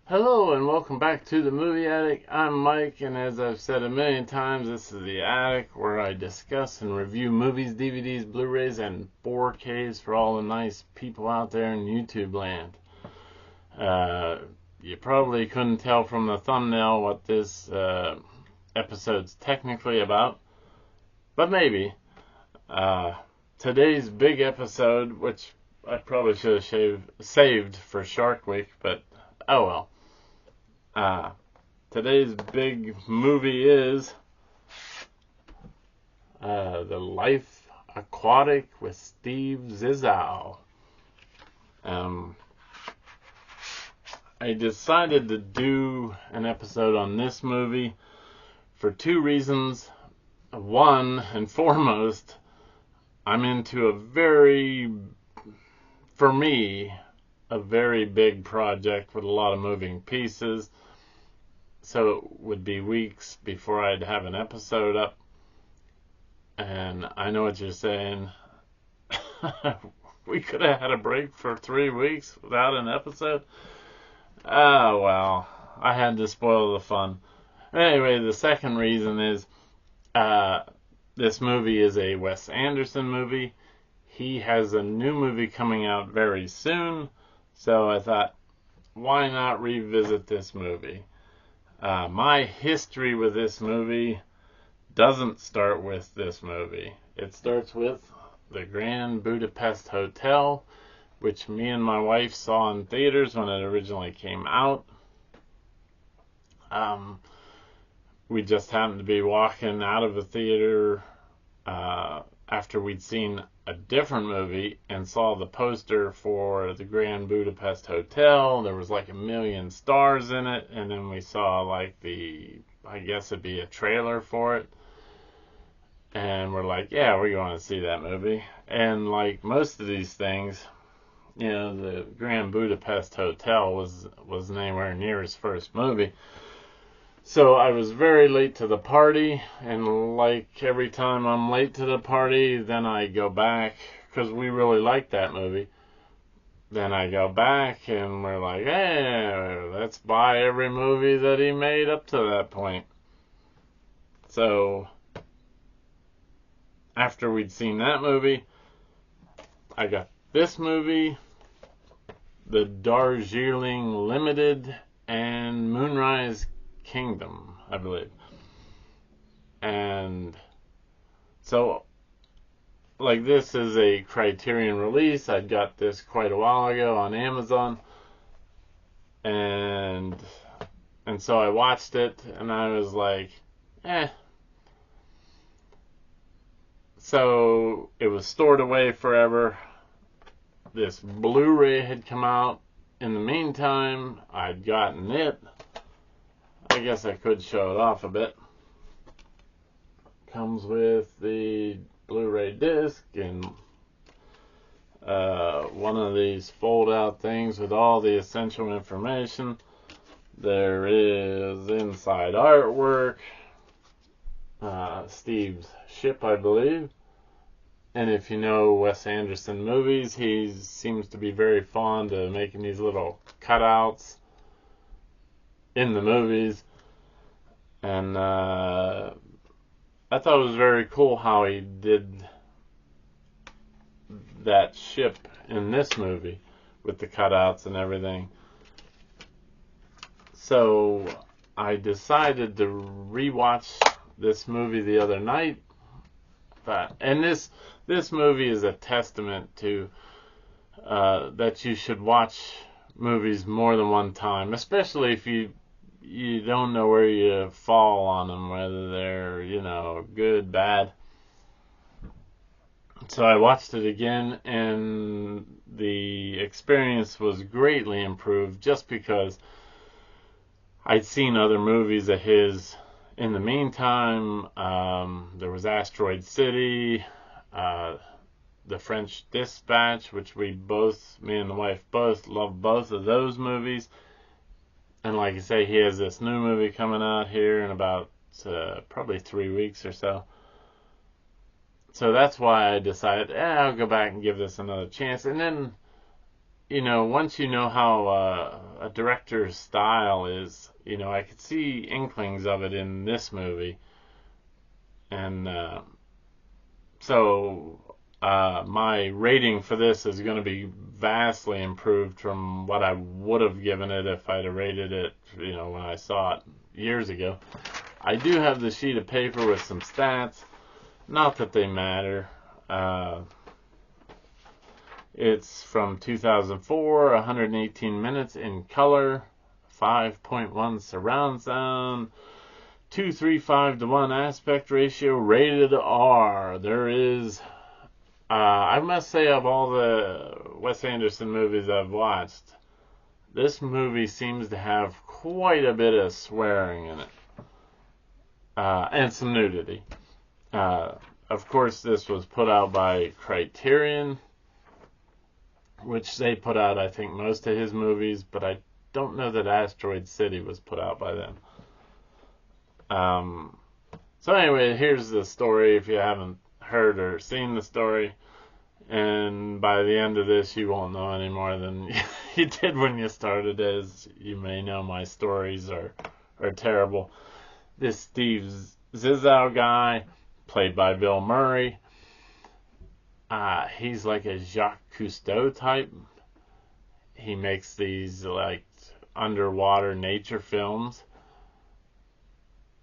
Hello and welcome back to the Movie Attic. I'm Mike, and as I've said a million times, this is the Attic where I discuss and review movies, DVDs, Blu-rays, and 4Ks for all the nice people out there in YouTube land. You probably couldn't tell from the thumbnail what this episode's technically about, but maybe. Today's big episode, which I probably should have saved for Shark Week, but oh well. Today's big movie is the Life Aquatic with Steve Zissou. I decided to do an episode on this movie for two reasons. One and foremost, I'm into for me, a very big project with a lot of moving pieces. So it would be weeks before I'd have an episode up. And I know what you're saying. We could have had a break for 3 weeks without an episode. Oh, well, I had to spoil the fun. Anyway, the second reason is this movie is a Wes Anderson movie. He has a new movie coming out very soon. So I thought, why not revisit this movie? My history with this movie doesn't start with this movie. It starts with the Grand Budapest Hotel, which me and my wife saw in theaters when it originally came out. We just happened to be walking out of a theater after we'd seen a different movie and saw the poster for the Grand Budapest Hotel. There was like 1 million stars in it, and then we saw like I guess it'd be a trailer for it, and we're like, yeah, we're going to see that movie. And like most of these things, the Grand Budapest Hotel was anywhere near his first movie. So I was very late to the party, and like every time I'm late to the party, then I go back, because we really like that movie. Then I go back, and we're like, hey, let's buy every movie that he made up to that point. So, after we'd seen that movie, I got this movie, The Darjeeling Limited, and Moonrise Kingdom, I believe. And so, like, this is a Criterion release. I got this quite a while ago on Amazon, and so I watched it, and I was like, So it was stored away forever. This Blu-ray had come out. In the meantime, I'd gotten it. I guess I could show it off a bit. Comes with the Blu-ray disc and one of these fold-out things with all the essential information. There is inside artwork, Steve's ship, I believe. And if you know Wes Anderson movies, he seems to be very fond of making these little cutouts in the movies. And I thought it was very cool how he did that ship in this movie with the cutouts and everything. So I decided to rewatch this movie the other night. And this movie is a testament to that you should watch movies more than one time, especially if you don't know where you fall on them, whether they're, good, bad. So I watched it again, and the experience was greatly improved just because I'd seen other movies of his in the meantime. There was Asteroid City, The French Dispatch, which me and the wife both love both of those movies. And like I say, he has this new movie coming out here in about probably 3 weeks or so. So that's why I decided, I'll go back and give this another chance. And then, once you know how a director's style is. You know, I could see inklings of it in this movie. And my rating for this is going to be vastly improved from what I would have given it if I'd have rated it, you know, when I saw it years ago. I do have the sheet of paper with some stats. Not that they matter. It's from 2004, 118 minutes in color, 5.1 surround sound, 2:35:1 aspect ratio, rated R. There is, I must say, of all the Wes Anderson movies I've watched, this movie seems to have quite a bit of swearing in it, and some nudity. Of course, this was put out by Criterion, which they put out, I think, most of his movies, but I don't know that Asteroid City was put out by them. So anyway, here's the story if you haven't heard or seen the story. And by the end of this, you won't know any more than you did when you started. As you may know, my stories are terrible. This Steve Zissou guy, played by Bill Murray, he's like a Jacques Cousteau type. He makes these like underwater nature films.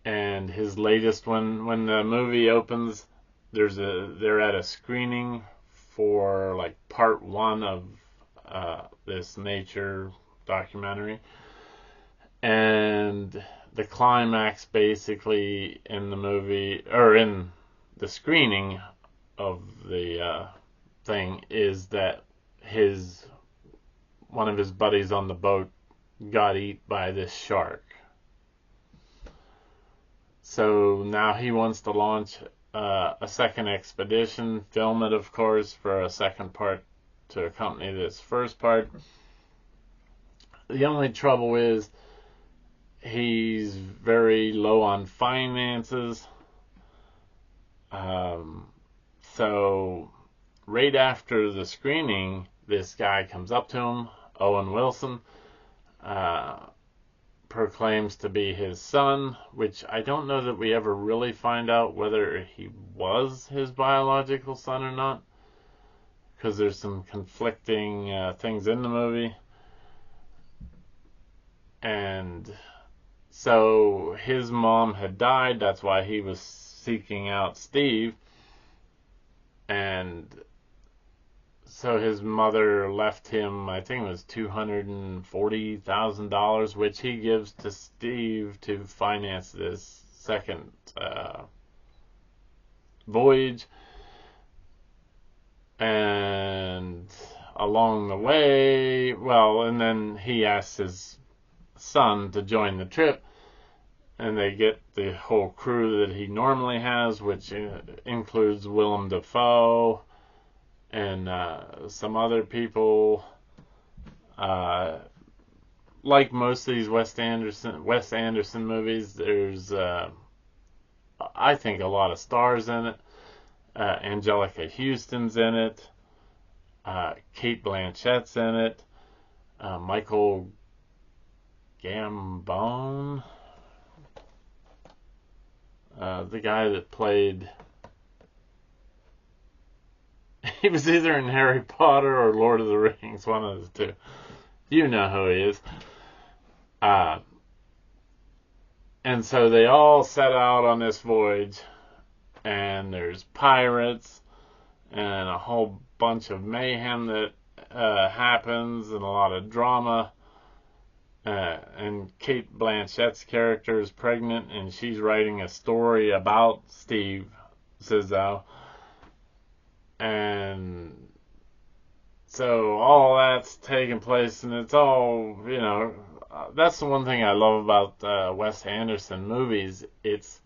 And his latest one, when the movie opens, they're at a screening for like part 1 of this nature documentary. And the climax basically in the movie, or in the screening of the thing, is that one of his buddies on the boat got eaten by this shark. So now he wants to launch a second expedition, film it, of course, for a second part to accompany this first part. The only trouble is he's very low on finances. So right after the screening, this guy comes up to him, Owen Wilson, proclaims to be his son, which I don't know that we ever really find out whether he was his biological son or not, because there's some conflicting things in the movie. And so his mom had died, that's why he was seeking out Steve. And so his mother left him, I think it was $240,000, which he gives to Steve to finance this second voyage. And along the way, and then he asks his son to join the trip, and they get the whole crew that he normally has, which includes Willem Dafoe and some other people. Like most of these Wes Anderson movies, there's I think a lot of stars in it. Angelica Houston's in it. Cate Blanchett's in it. Michael Gambon, the guy that played, he was either in Harry Potter or Lord of the Rings, one of the two. You know who he is. And so they all set out on this voyage, and there's pirates and a whole bunch of mayhem that happens, and a lot of drama. And Cate Blanchett's character is pregnant, and she's writing a story about Steve Zissou. And so all that's taking place, and it's all, that's the one thing I love about Wes Anderson movies. It's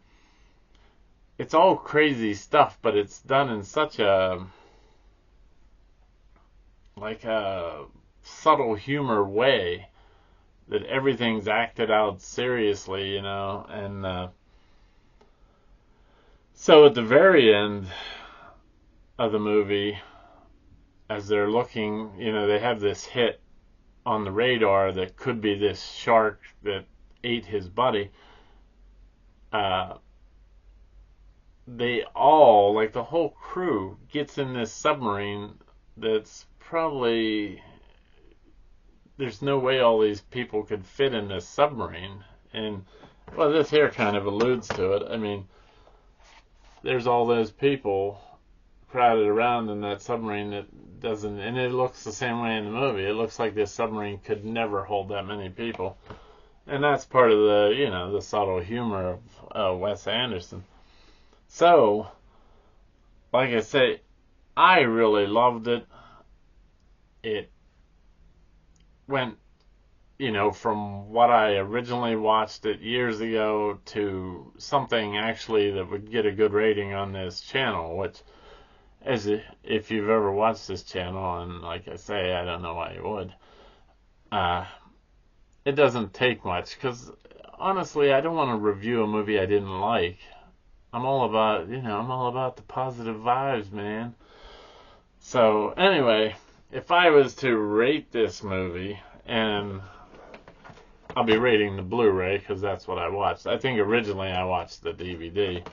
all crazy stuff, but it's done in such a subtle humor way that everything's acted out seriously, and so at the very end of the movie, as they're looking, they have this hit on the radar that could be this shark that ate his buddy, they all, like the whole crew, gets in this submarine that's probably, there's no way all these people could fit in this submarine. And, well, this here kind of alludes to it. I mean, there's all those people crowded around in that submarine that doesn't, and it looks the same way in the movie. It looks like this submarine could never hold that many people. And that's part of the, you know, the subtle humor of Wes Anderson. So, like I say, I really loved it. It went, you know, from what I originally watched it years ago to something actually that would get a good rating on this channel, which, if you've ever watched this channel, and like I say, I don't know why you would, it doesn't take much, because honestly, I don't want to review a movie I didn't like. I'm all about the positive vibes, man. So anyway, if I was to rate this movie, and I'll be rating the Blu-ray because that's what I watched. I think originally I watched the DVD.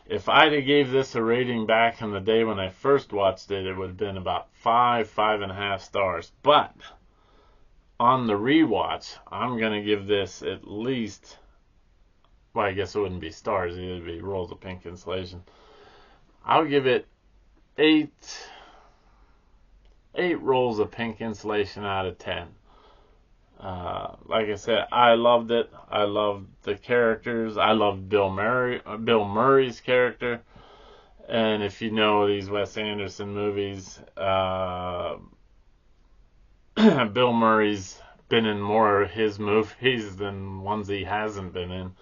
If I'd have gave this a rating back in the day when I first watched it, it would have been about 5.5 stars. But on the rewatch, I'm going to give this at least, well, I guess it wouldn't be stars, it would be rolls of pink insulation. I'll give it 8 rolls of pink insulation out of 10. Like I said, I loved it. I loved the characters. I loved Bill Murray's character. And if you know these Wes Anderson movies, Bill Murray's been in more of his movies than ones he hasn't been in.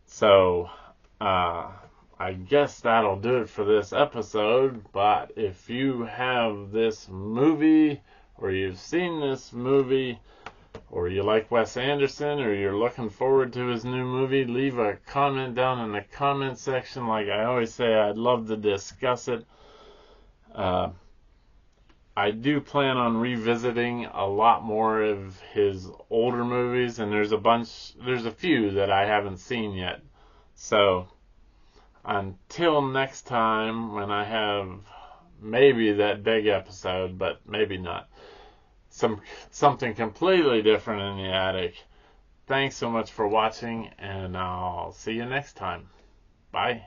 So, I guess that'll do it for this episode. But if you have this movie, or you've seen this movie, or you like Wes Anderson, or you're looking forward to his new movie, leave a comment down in the comment section. Like I always say, I'd love to discuss it. I do plan on revisiting a lot more of his older movies, and there's a few that I haven't seen yet. So, until next time, when I have maybe that big episode, but maybe not, something completely different in the attic. Thanks so much for watching, and I'll see you next time. Bye.